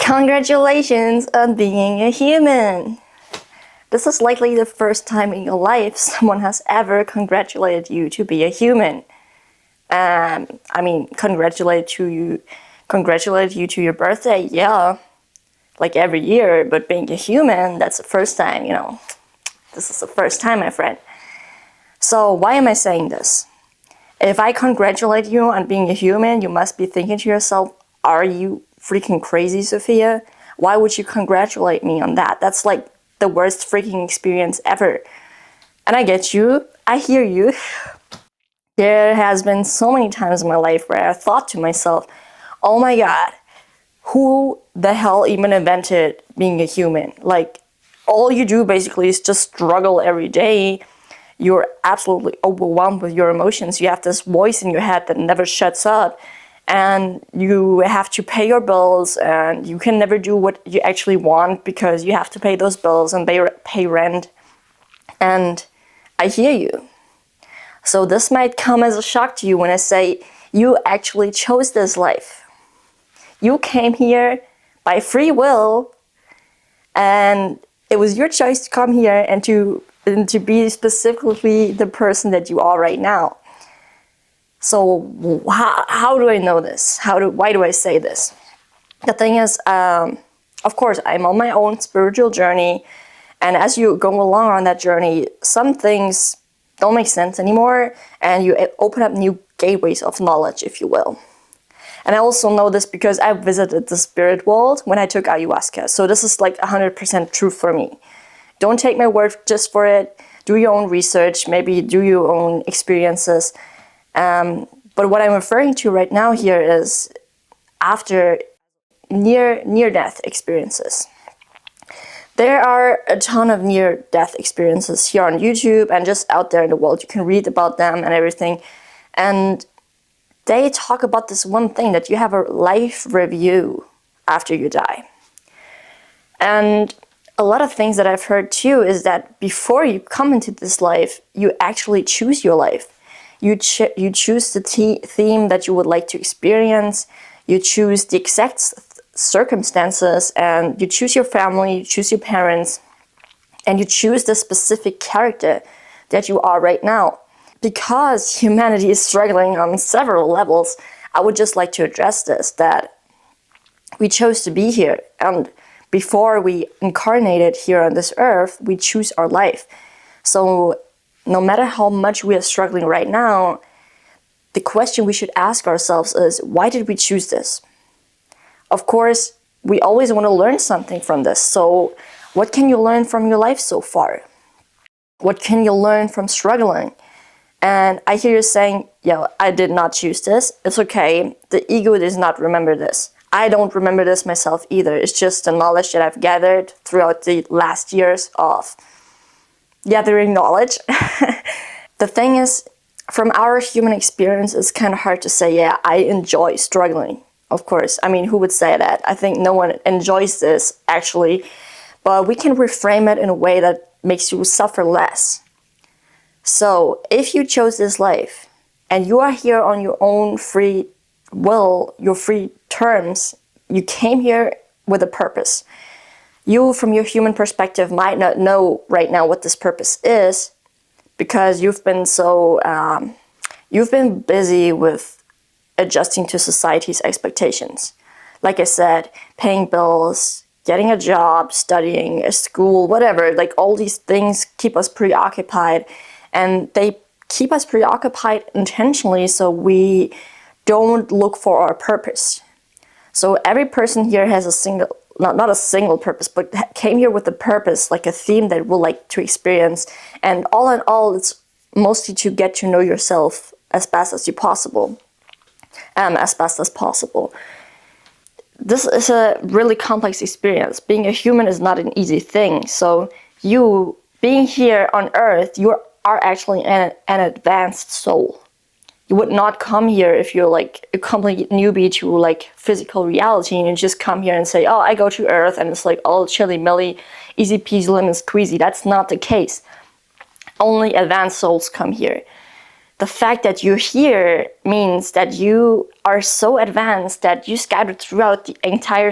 Congratulations on being a human! This is likely the first time in your life someone has ever congratulated you to be a human. Congratulated you to your birthday, yeah, like every year, but being a human, that's the first time, This is the first time, my friend. So why am I saying this? If I congratulate you on being a human, you must be thinking to yourself, are you freaking crazy, Sophia? Why would you congratulate me on that? That's like the worst freaking experience ever. And I get you, I hear you. There has been so many times in my life where I thought to myself, oh my God, who the hell even invented being a human? Like, all you do basically is just struggle every day. You're absolutely overwhelmed with your emotions. You have this voice in your head that never shuts up. And you have to pay your bills, and you can never do what you actually want because you have to pay those bills and pay rent. And I hear you. So this might come as a shock to you when I say you actually chose this life. You came here by free will, and it was your choice to come here and to be specifically the person that you are right now. So how do I know this? Why do I say this? The thing is, of course, I'm on my own spiritual journey, and as you go along on that journey, some things don't make sense anymore, and you open up new gateways of knowledge, if you will. And I also know this because I visited the spirit world when I took ayahuasca. So this is like 100% true for me. Don't take my word just for it. Do your own research, maybe do your own experiences. But what I'm referring to right now here is after near-death experiences. There are a ton of near-death experiences here on YouTube and just out there in the world. You can read about them and everything. And they talk about this one thing, that you have a life review after you die. And a lot of things that I've heard too is that before you come into this life, you actually choose your life. You choose the theme that you would like to experience. You choose the exact circumstances, and you choose your family, you choose your parents, and you choose the specific character that you are right now. Because humanity is struggling on several levels, I would just like to address this, that we chose to be here. And before we incarnated here on this earth, we choose our life. So no matter how much we are struggling right now, the question we should ask ourselves is, why did we choose this? Of course, we always want to learn something from this. So what can you learn from your life so far? What can you learn from struggling? And I hear you saying, I did not choose this. It's okay. The ego does not remember this. I don't remember this myself either. It's just the knowledge that I've gathered throughout the last years of gathering knowledge. The thing is, from our human experience, it's kind of hard to say, I enjoy struggling. Of course, who would say that? I think no one enjoys this, actually. But we can reframe it in a way that makes you suffer less. So, if you chose this life, and you are here on your own free will, your free terms, you came here with a purpose. You, from your human perspective, might not know right now what this purpose is because you've been busy with adjusting to society's expectations. Like I said, paying bills, getting a job, studying, a school, whatever, like all these things keep us preoccupied, and they keep us preoccupied intentionally so we don't look for our purpose. So every person here has not a single purpose, but came here with a purpose, like a theme that we'll like to experience. And all in all, it's mostly to get to know yourself as best as possible. This is a really complex experience. Being a human is not an easy thing. So you being here on Earth, you are actually an advanced soul. You would not come here if you're like a complete newbie to like physical reality and you just come here and say, I go to Earth and it's like all chilly-milly, easy peasy lemon squeezy. That's not the case. Only advanced souls come here. The fact that you're here means that you are so advanced that you scattered throughout the entire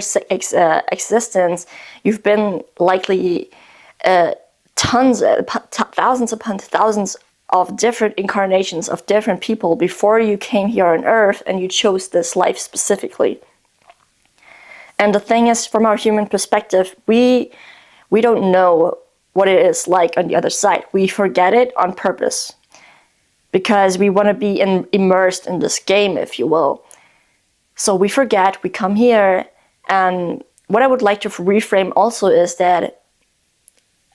existence. You've been likely thousands upon thousands of different incarnations of different people before you came here on Earth and you chose this life specifically. And the thing is, from our human perspective, we don't know what it is like on the other side. We forget it on purpose because we want to be immersed in this game, if you will. So we forget, we come here, and what I would like to reframe also is that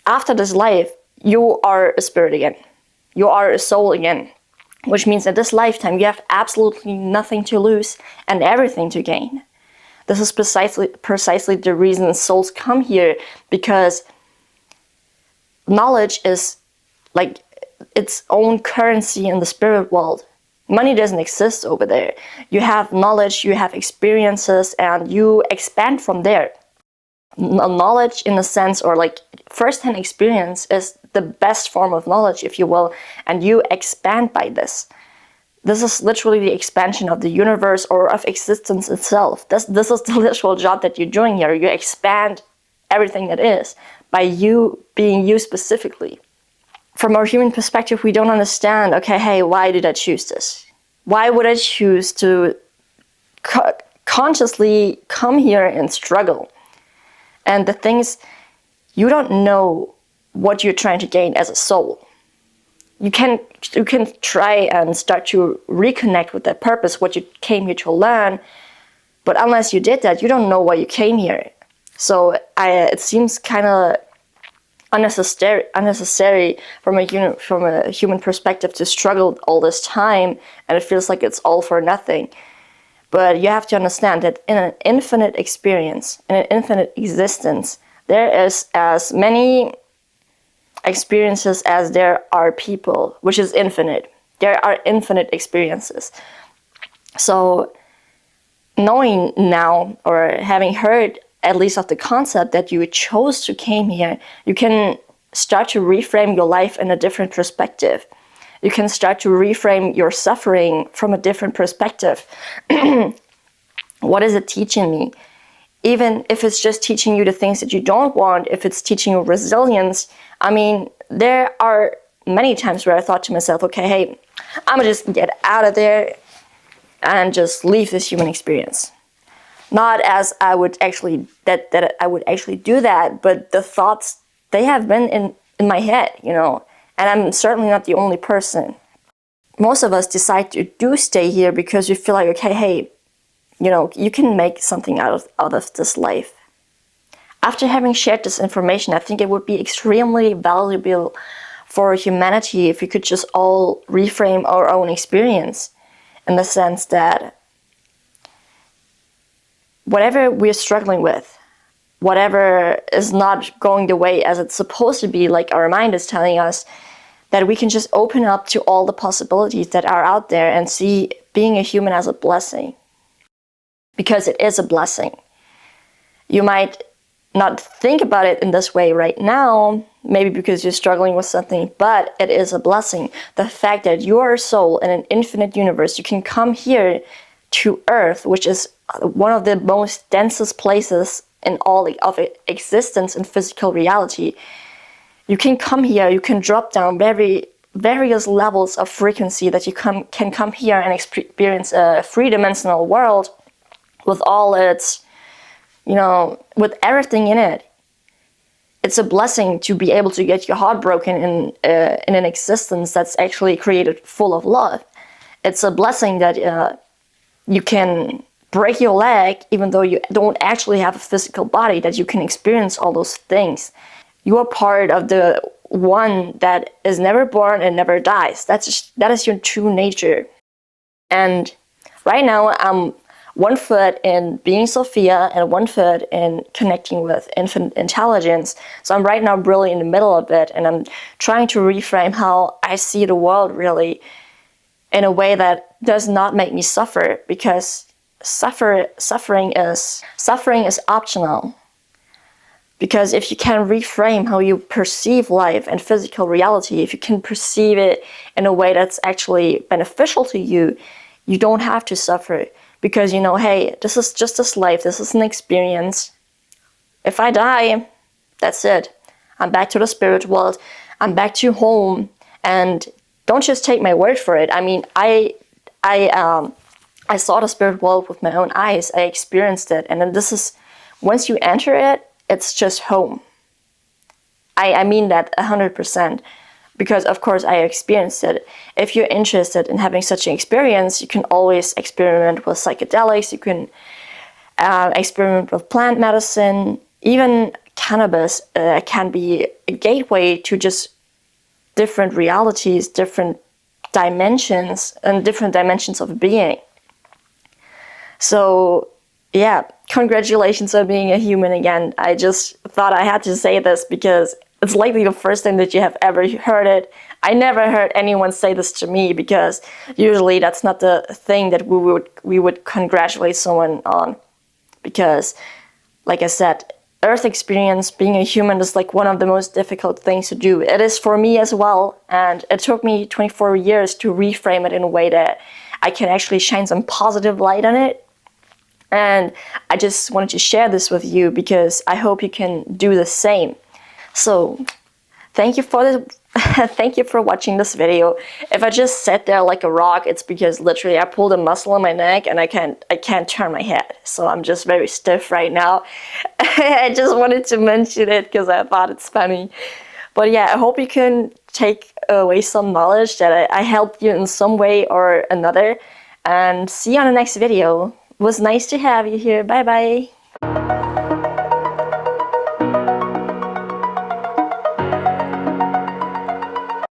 after this life, you are a spirit again. You are a soul again, which means that this lifetime you have absolutely nothing to lose and everything to gain. This is precisely the reason souls come here, because knowledge is like its own currency in the spirit world. Money doesn't exist over there. You have knowledge, you have experiences, and you expand from there. Knowledge, in a sense, or like first-hand experience, is the best form of knowledge, if you will, and you expand by this. This is literally the expansion of the universe or of existence itself. This is the literal job that you're doing here. You expand everything that is by you being you specifically. From our human perspective, we don't understand, okay, hey, why did I choose this? Why would I choose to consciously come here and struggle? And the thing is, you don't know what you're trying to gain as a soul. You can try and start to reconnect with that purpose, what you came here to learn, but unless you did that, you don't know why you came here. So it seems kind of unnecessary from a human perspective to struggle all this time, and it feels like it's all for nothing. But you have to understand that in an infinite experience, in an infinite existence, there is as many experiences as there are people, which is infinite. There are infinite experiences. So knowing now, or having heard at least of the concept that you chose to came here, you can start to reframe your life in a different perspective. You can start to reframe your suffering from a different perspective. What is it teaching me? Even if it's just teaching you the things that you don't want, if it's teaching you resilience, I mean, there are many times where I thought to myself, okay, hey, I'm gonna just get out of there and just leave this human experience. Not as I would actually, that I would actually do that, but the thoughts, they have been in my head, you know, and I'm certainly not the only person. Most of us decide to stay here because we feel like, okay, hey, you know, you can make something out of this life. After having shared this information, I think it would be extremely valuable for humanity if we could just all reframe our own experience, in the sense that whatever we're struggling with, whatever is not going the way as it's supposed to be, like our mind is telling us, that we can just open up to all the possibilities that are out there and see being a human as a blessing. Because it is a blessing. You might not think about it in this way right now, maybe because you're struggling with something, but it is a blessing. The fact that you are a soul in an infinite universe, you can come here to Earth, which is one of the most densest places in all of existence and physical reality. You can come here, you can drop down various levels of frequency that you can come here and experience a three-dimensional world with all its, you know, with everything in it. It's a blessing to be able to get your heart broken in an existence that's actually created full of love. It's a blessing that you can break your leg even though you don't actually have a physical body, that you can experience all those things. You are part of the one that is never born and never dies. That is your true nature. And right now I'm 1 foot in being Sophia and 1 foot in connecting with infinite intelligence. So I'm right now really in the middle of it, and I'm trying to reframe how I see the world really in a way that does not make me suffer, because suffering is optional. Because if you can reframe how you perceive life and physical reality, if you can perceive it in a way that's actually beneficial to you, you don't have to suffer. Because you know, hey, this is just this life, this is an experience. If I die, that's it. I'm back to the spirit world, I'm back to home, and don't just take my word for it. I mean, I saw the spirit world with my own eyes, I experienced it, and then this is, once you enter it, it's just home. I mean that 100%, because of course I experienced it. If you're interested in having such an experience, you can always experiment with psychedelics, you can experiment with plant medicine, even cannabis can be a gateway to just different realities, different dimensions, and different dimensions of being. So yeah, congratulations on being a human again. I just thought I had to say this because it's likely the first time that you have ever heard it. I never heard anyone say this to me, because usually that's not the thing that we would congratulate someone on. Because, like I said, Earth experience, being a human, is like one of the most difficult things to do. It is for me as well, and it took me 24 years to reframe it in a way that I can actually shine some positive light on it. And I just wanted to share this with you because I hope you can do the same. So thank you for thank you for watching this video. If I just sat there like a rock, it's because literally I pulled a muscle in my neck and I can't turn my head. So I'm just very stiff right now. I just wanted to mention it because I thought it's funny. But yeah, I hope you can take away some knowledge, that I helped you in some way or another. And see you on the next video. It was nice to have you here. Bye bye.